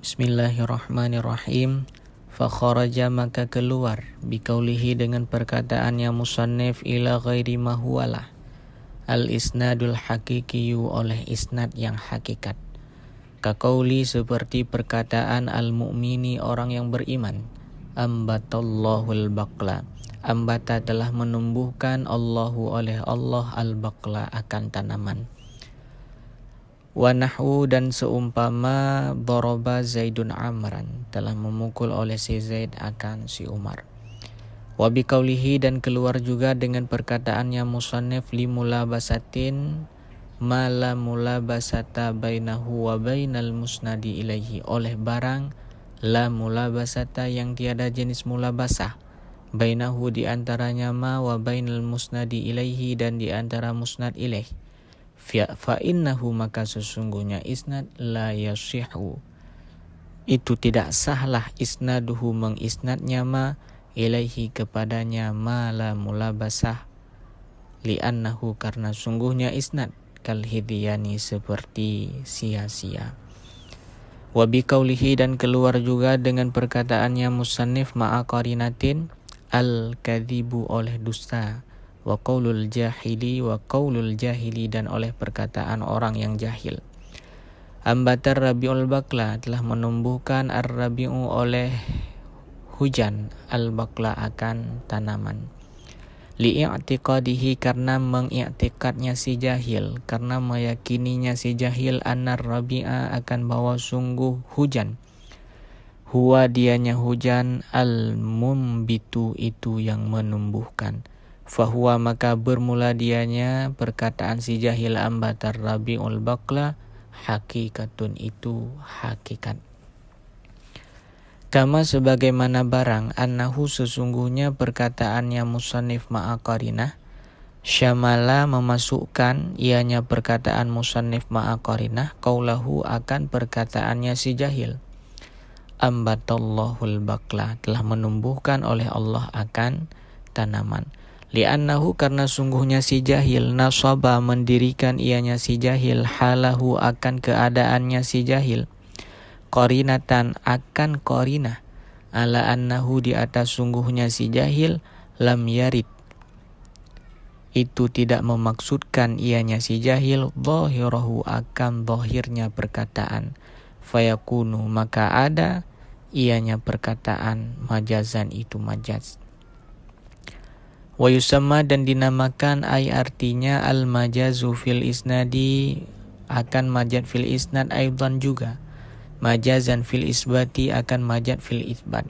Bismillahirrahmanirrahim. Fakharaja maka keluar biqaulihi dengan perkataannya musannif ila ghairi ma huwalah al-isnadul haqiqiyu oleh isnad yang hakikat. Kaqauli seperti perkataan al-mu'mini orang yang beriman. Ambatallahul baqla. Ambata telah menumbuhkan Allahu oleh Allah al-baqla akan tanaman. Wa nahwu dan seumpama daraba Zaidun Amran telah memukul oleh si Zaid akan si Umar. Wa biqaulihi dan keluar juga dengan perkataannya musannif li mulabasatin ma la mulabasata bainahu wa bainal musnadi ilaihi oleh barang la mulabasata yang tiada jenis mulabasah bainahu di antaranya ma wa bainal musnadi ilaihi dan di antara musnad ilaih. Fa innahu maka sesungguhnya isnad la yasihu itu tidak sahlah isnaduhu mengisnadnya ma ilaihi kepadanya ma la mulabasah li'annahu karena sungguhnya isnad kal hidiyani seperti sia-sia. Wa biqaulihi dan keluar juga dengan perkataannya musannif ma'a qarinatin al-kadzibu oleh dusta wa qaulul jahili dan oleh perkataan orang yang jahil. Ambatar Rabiul Baqla telah menumbuhkan ar-Rabi'u oleh hujan al-Baqla akan tanaman. Li'i'tiqadihi karena mengiktikadnya si jahil, karena meyakininya si jahil anar Rabi'a akan bawa sungguh hujan. Huwa dianya hujan al-mumbitu itu yang menumbuhkan. Fahuwa maka bermula dianya perkataan si jahil ambatar Rabiul Baqla hakikatun itu hakikat. Kama sebagaimana barang annahu sesungguhnya perkataannya musannif ma'a qarinah syamala memasukkan ianya perkataan musannif ma'a qarinah qaulahu akan perkataannya si jahil. Ambatallahul baqla telah menumbuhkan oleh Allah akan tanaman. Li'annahu karena sungguhnya si jahil nasaba mendirikan ianya si jahil halahu akan keadaannya si jahil qarinatan akan qarinah ala annahu di atas sungguhnya si jahil lam yarid itu tidak memaksudkan ianya si jahil dhahirahu akan dhahirnya perkataan fayakunu maka ada ianya perkataan majazan itu majaz. Wa yusamma dan dinamakan ay artinya al-majazu fil isnadi akan majaz fil isnad aidan juga. Majazan fil isbati akan majaz fil isbat.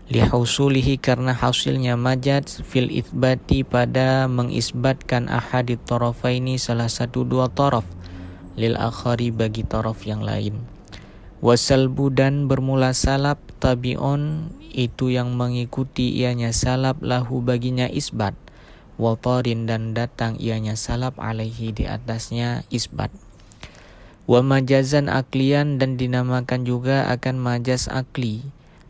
Lihausulihi karena hasilnya majaz fil isbati pada mengisbatkan ahadit tarafaini salah satu dua taraf lil akhari bagi taraf yang lain. Wasalbu dan bermula salab tabi'un itu yang mengikuti ianya salab lahu baginya isbat. Watarin dan datang ianya salab alaihi di atasnya isbat. Wa majazan aklian dan dinamakan juga akan majaz akli.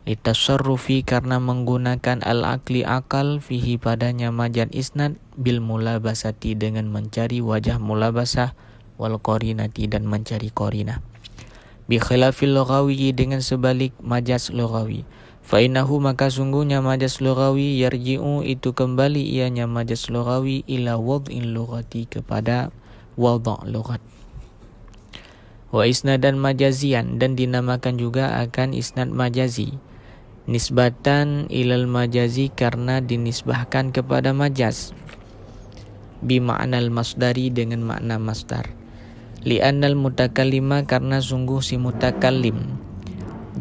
Litasarrufi karena menggunakan al-akli akal fihi padanya majaz isnad bil mulabasati dengan mencari wajah mulabasah wal qarinati dan mencari qarinah. Bi khilafil lughawi dengan sebalik majaz lughawi. Fa innahu maka sungguhnya majaz lughawi yarji'u itu kembali ianya majaz lughawi ila wad'il lughati kepada wadha' lughat. Wa isnadan majazian dan dinamakan juga akan isnad majazi. Nisbatan ilal majazi karena dinisbahkan kepada majaz. Bi ma'nal masdari dengan makna masdar. Li'annal mutakallima karena sungguh si mutakallim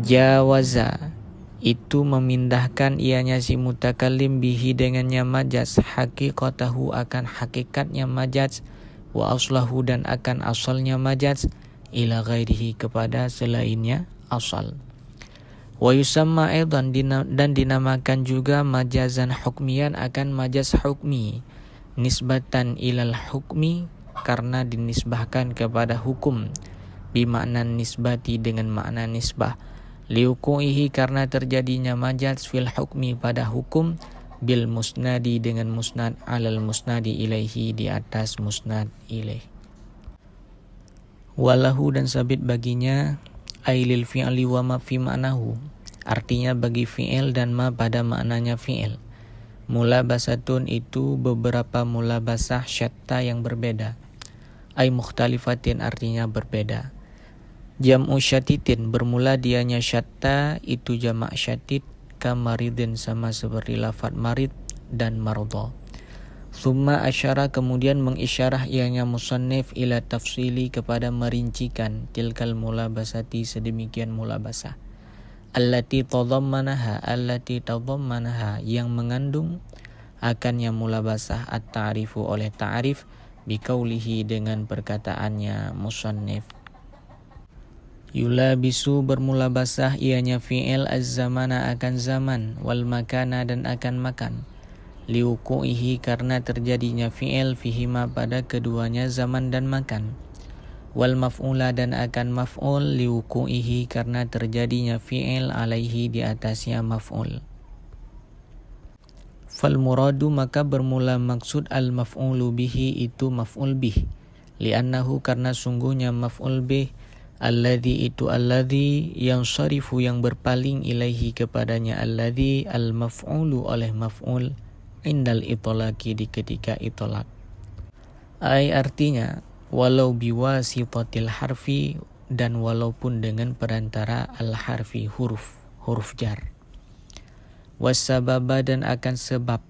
jawaza itu memindahkan ianya si mutakallim bihi dengannya majaz haqiqatahu akan hakikatnya majaz wa aslahu dan akan asalnya majaz ila ghairihi kepada selainnya asal. Wa yusamma aidan dan dinamakan juga majazan hukmiyan akan majaz hukmi nisbatan ilal hukmi karena dinisbahkan kepada hukum bimakna nisbati dengan makna nisbah liukuihi karena terjadinya majaz fil hukmi pada hukum bil musnadi dengan musnad alal musnadi ilaihi di atas musnad ilaih. Walahu dan sabit baginya ailil fi'li wa ma fi ma'nahu, artinya bagi fi'il dan ma pada maknanya fi'il. Mulabasatun itu beberapa mulabasah syatta yang berbeda. Ay mukhtalifatin artinya berbeda. Jam'u syatitin bermula dianya syatta itu jamak syatid, kamaridin sama seperti lafad marid dan marudha. Summa asyara kemudian mengisyarah ianya musannif ila tafsili kepada merincikan tilkal mulabasati sedemikian mulabasah. Allati tadammanaha yang mengandung akannya mulabasah at-ta'rifu oleh ta'rif biqaulihi dengan perkataannya musannif. Yulabisu bermulabasah ianya fi'il az-zamana akan zaman wal makana dan akan makan. Liuku'ihi karena terjadinya fi'il fihima pada keduanya zaman dan makan. Wal maf'ula dan akan maf'ul liuku'ihi karena terjadinya fi'il alaihi di atasnya maf'ul. Fal muradu maka bermula maksud al maf'ulu bihi itu maf'ul bih. Li'annahu karena sungguhnya maf'ul bih alladhi itu alladhi yang syarifu yang berpaling ilaihi kepadanya alladhi al maf'ulu oleh maf'ul indal itolaki di ketika itolak. Ay artinya walau biwasitatil harfi dan walaupun dengan perantara al harfi huruf jar. Wasababa dan akan sebab.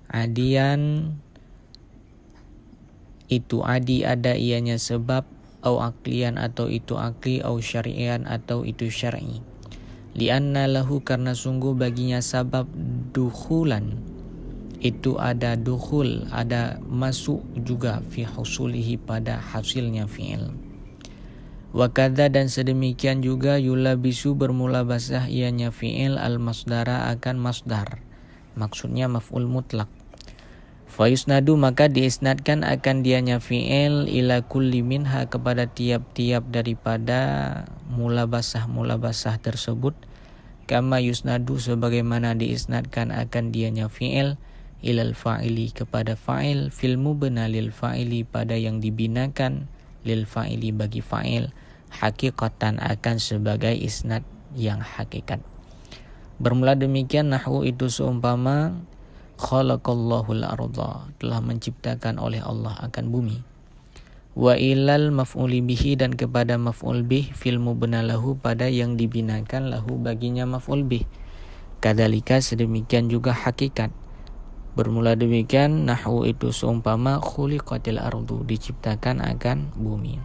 Adian itu adi ada ianya sebab, au aklian atau itu akli, au syari'an atau itu syar'i. Lianna lahu karena sungguh baginya sabab dukhulan itu ada dukhul, ada masuk juga fi husulihi pada hasilnya fi'il. Wakadha dan sedemikian juga yulabisu bermulabasah ianya fi'il al-masdara akan masdar. Maksudnya maf'ul mutlak. Fayusnadu maka diisnadkan akan dianya fi'il ila kulli minha kepada tiap-tiap daripada mulabasah tersebut. Kama yusnadu sebagaimana diisnadkan akan dianya fi'il ilal fa'ili kepada fa'il fil mubna lil fa'ili pada yang dibinakan lil fa'ili bagi fa'il hakikatan akan sebagai isnad yang hakikat. Bermula demikian nahwu itu seumpama khalaqallahul arda telah menciptakan oleh Allah akan bumi. Wa ilal maf'uli bihi dan kepada maf'ul bih fil mubna lahu pada yang dibinakan lahu baginya maf'ul bih. Kadzalika sedemikian juga hakikat. Bermula demikian nahwu itu seumpama khuliqatil ardu diciptakan akan bumi.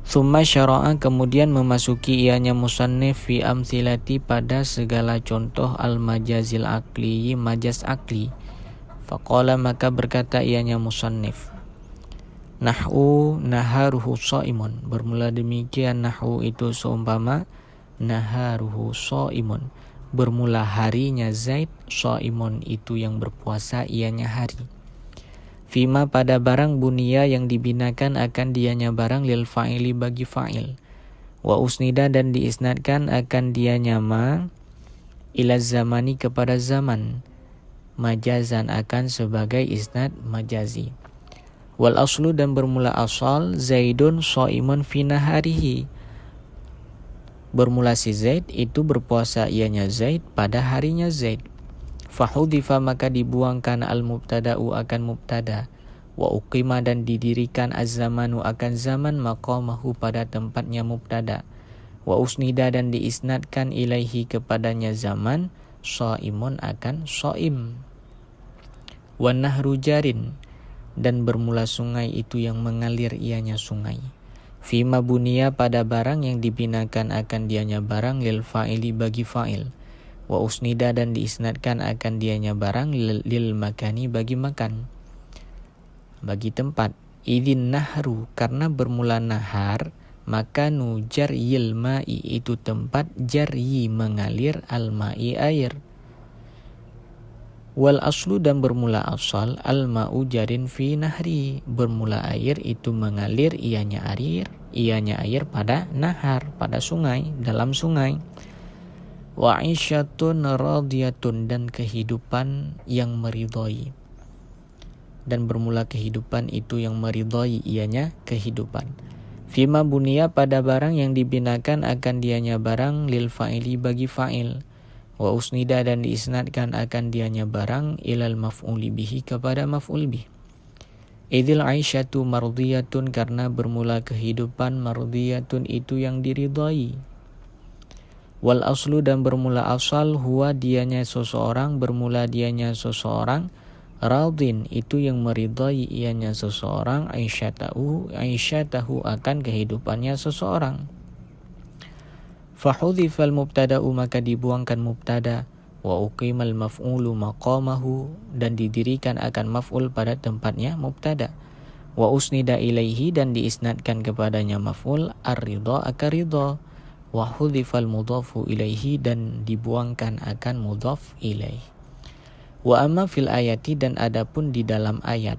Summa syara'a kemudian memasuki ianya musannif fi amthilati pada segala contoh al-majazil akli majaz akli. Faqala maka berkata ianya musannif. Nahwu naharuhu shaimun. Bermula demikian nahwu itu seumpama naharuhu shaimun. Bermula harinya Zaid, shaimun itu yang berpuasa ianya hari. Fima pada barang bunia yang dibinakan akan dianya barang lil fa'ili bagi fa'il. Wa usnida dan diisnadkan akan dianya ma ila zamani kepada zaman. Majazan akan sebagai isnad majazi. Wal aslu dan bermula asal Zaidun shaimun fi naharihi. Bermula si Zaid itu berpuasa ianya Zaid pada harinya Zaid. Fahudifa maka dibuangkan al-mubtada'u akan mubtada. Wa uqima dan didirikan az-zamanu akan zaman maqamahu pada tempatnya mubtada. Wa usnida dan diisnadkan ilaihi kepadanya zaman shaimun akan shaim. Wa nahru jarin dan bermula sungai itu yang mengalir ianya sungai. Fima bunia pada barang yang dibinakan akan dianya barang lil fa'ili bagi fa'il. Wa usnida dan diisnadkan akan dianya barang lil makani bagi makan. Bagi tempat. Idin nahru karena bermula nahar maka nu jaryil ma'i itu tempat jaryi mengalir al-ma'i air. Wal aslu dan bermula asal al-ma'u jarin fi nahri bermula air itu mengalir ianya air pada nahar pada sungai dalam sungai. Wa isyatun radiyatun dan kehidupan yang meridhai dan bermula kehidupan itu yang meridhai ianya kehidupan. Fima bunia pada barang yang dibinakan akan dianya barang lil fa'ili bagi fa'il. Wa usnida dan diisnadkan akan dianya barang ilal maf'uli bihi kepada maf'ul bih. Idil aisyatu mardiyatun karena bermula kehidupan mardiyatun itu yang diridhai. Wal aslu dan bermula asal huwa dianya seseorang bermula dianya seseorang. Radin itu yang meridhai ianya seseorang aisyatahu akan kehidupannya seseorang. Fahudhifal mubtada'u maka dibuangkan mubtada wa uqimal maf'ulu maqamahu dan didirikan akan maf'ul pada tempatnya mubtada. Wa usnida ilaihi dan diisnadkan kepadanya maf'ul ar-ridha akan ridha. Wa hudhifal mudhafu ilaihi dan dibuangkan akan mudhaf ilaih. Wa amma fil ayati dan adapun di dalam ayat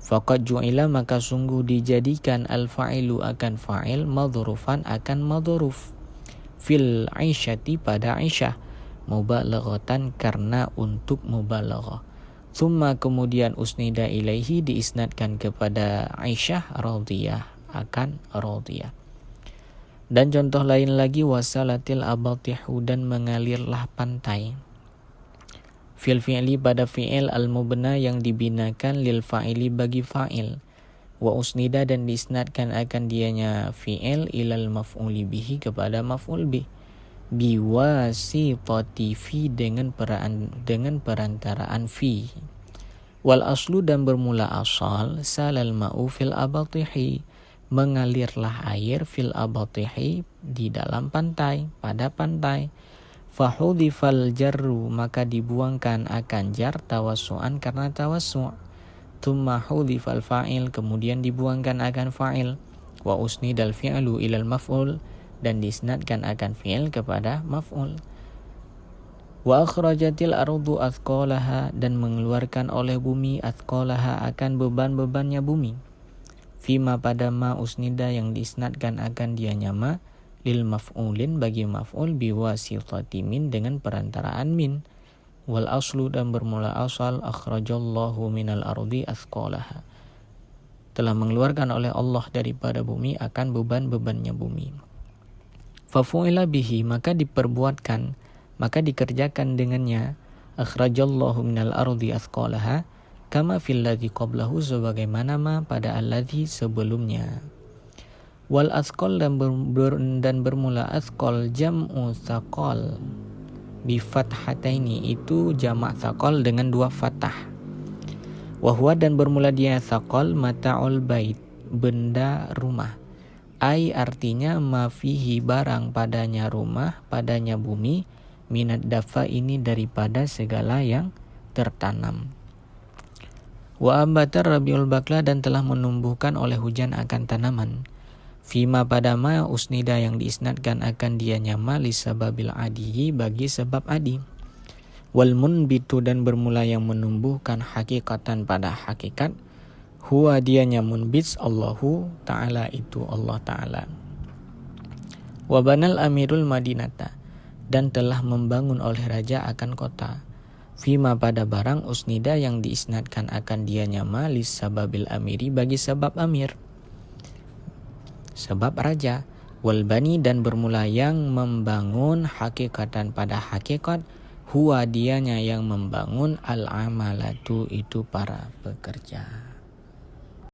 faqad ju'ila maka sungguh dijadikan al-fa'ilu akan fa'il madhurufan akan madhuruf fil aisyati pada Aisyah mubalaghatan karena untuk mubalaghah. Tsumma kemudian usnida ilaihi diisnadkan kepada Aisyah radhiyah akan radhiyah. Dan contoh lain lagi wasalatil abatihu dan mengalirlah pantai. Fil fi'li pada fi'il al-mubna yang dibinakan lil fa'ili bagi fa'il. Wa usnida dan diisnadkan akan dianya fi'il ilal maf'uli bihi kepada maf'ul bih. Biwasitati fi dengan perantaraan fi. Wal aslu dan bermula asal salal ma'u fil abatihi mengalirlah air fil abatihi di dalam pantai pada pantai. Fahudhifal jarru maka dibuangkan akan jar tawassu'an karena tawassu'. Tsumma hudhifal fa'il kemudian dibuangkan akan fa'il. Wa usnidal fi'lu ilal maf'ul dan disnadkan akan fi'il kepada maf'ul. Wa akhrajatil ardu athqalaha dan mengeluarkan oleh bumi athqalaha akan beban-bebannya bumi. Fima pada ma usnida yang disnadkan akan dianya ma lil maf'ulin bagi maf'ul biwasitati min dengan perantaraan min. Wal aslu dan bermula asal akhrajallahu minal ardi athqalaha telah mengeluarkan oleh Allah daripada bumi akan beban-bebannya bumi. Fafu'ila bihi maka diperbuatkan maka dikerjakan dengannya akhrajallahu minal ardi athqalaha kama fil ladzi qablahu sebagaimana ma pada alladzi sebelumnya. Wal asqal dan bermula asqal jam'u thaqal bi fathataini itu jamak thaqal dengan dua fathah. Wa huwa dan bermula dia thaqal mata'ul bait benda rumah. Ai artinya ma fihi barang padanya rumah padanya bumi minad dafa ini daripada segala yang tertanam. Wa ambatar rabiul bakla dan telah menumbuhkan oleh hujan akan tanaman. Fima pada ma usnida yang diisnadkan akan dianya ma lisababil adihi bagi sebab adi. Wal munbitu dan bermula yang menumbuhkan hakikatan pada hakikat. Huwa dianya munbits Allahu ta'ala itu Allah ta'ala. Wa banal amirul madinata dan telah membangun oleh raja akan kota. Fima pada barang usnida yang diisnadkan akan dianya ma lisababil amiri bagi sebab amir. Sebab raja. Wal bani dan bermula yang membangun hakikatan pada hakikat. Huwa dianya yang membangun al amalatu itu para pekerja.